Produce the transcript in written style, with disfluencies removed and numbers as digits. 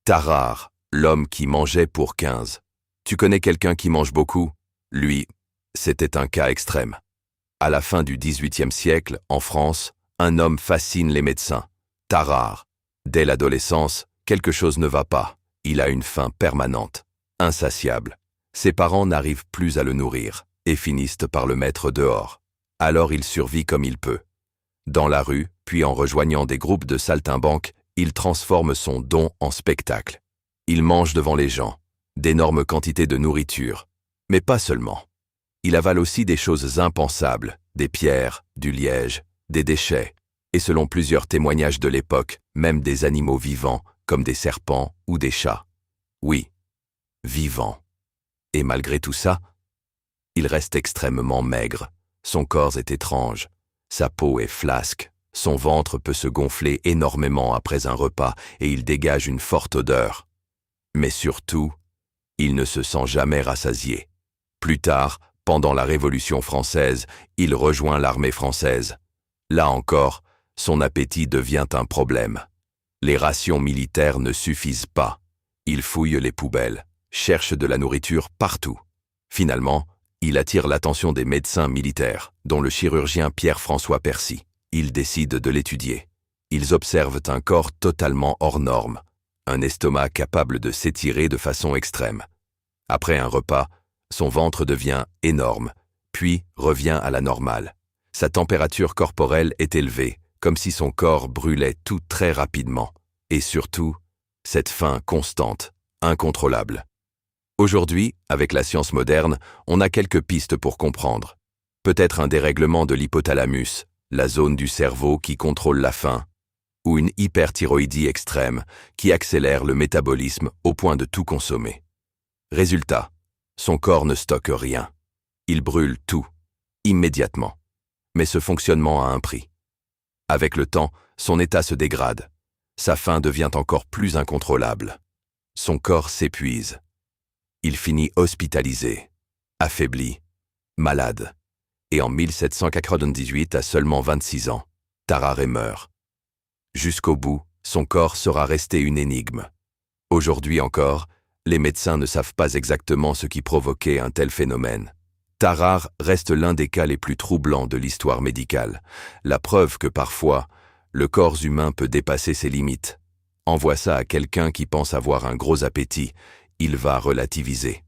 Tarare, l'homme qui mangeait pour 15. Tu connais quelqu'un qui mange beaucoup? Lui, c'était un cas extrême. À la fin du XVIIIe siècle, en France, un homme fascine les médecins. Tarare. Dès l'adolescence, quelque chose ne va pas. Il a une faim permanente, insatiable. Ses parents n'arrivent plus à le nourrir et finissent par le mettre dehors. Alors il survit comme il peut. Dans la rue, puis en rejoignant des groupes de saltimbanques, il transforme son don en spectacle. Il mange devant les gens, d'énormes quantités de nourriture. Mais pas seulement. Il avale aussi des choses impensables, des pierres, du liège, des déchets, et selon plusieurs témoignages de l'époque, même des animaux vivants, comme des serpents ou des chats. Oui, vivants. Et malgré tout ça, il reste extrêmement maigre. Son corps est étrange. Sa peau est flasque. Son ventre peut se gonfler énormément après un repas et il dégage une forte odeur. Mais surtout, il ne se sent jamais rassasié. Plus tard, pendant la Révolution française, il rejoint l'armée française. Là encore, son appétit devient un problème. Les rations militaires ne suffisent pas. Il fouille les poubelles, cherche de la nourriture partout. Finalement, il attire l'attention des médecins militaires, dont le chirurgien Pierre-François Percy. Ils décident de l'étudier. Ils observent un corps totalement hors norme, un estomac capable de s'étirer de façon extrême. Après un repas, son ventre devient énorme, puis revient à la normale. Sa température corporelle est élevée, comme si son corps brûlait tout très rapidement. Et surtout, cette faim constante, incontrôlable. Aujourd'hui, avec la science moderne, on a quelques pistes pour comprendre. Peut-être un dérèglement de l'hypothalamus, la zone du cerveau qui contrôle la faim, ou une hyperthyroïdie extrême qui accélère le métabolisme au point de tout consommer. Résultat, son corps ne stocke rien. Il brûle tout, immédiatement. Mais ce fonctionnement a un prix. Avec le temps, son état se dégrade. Sa faim devient encore plus incontrôlable. Son corps s'épuise. Il finit hospitalisé, affaibli, malade. Et en 1798, à seulement 26 ans, Tarare meurt. Jusqu'au bout, son corps sera resté une énigme. Aujourd'hui encore, les médecins ne savent pas exactement ce qui provoquait un tel phénomène. Tarare reste l'un des cas les plus troublants de l'histoire médicale, la preuve que parfois, le corps humain peut dépasser ses limites. Envoie ça à quelqu'un qui pense avoir un gros appétit, il va relativiser.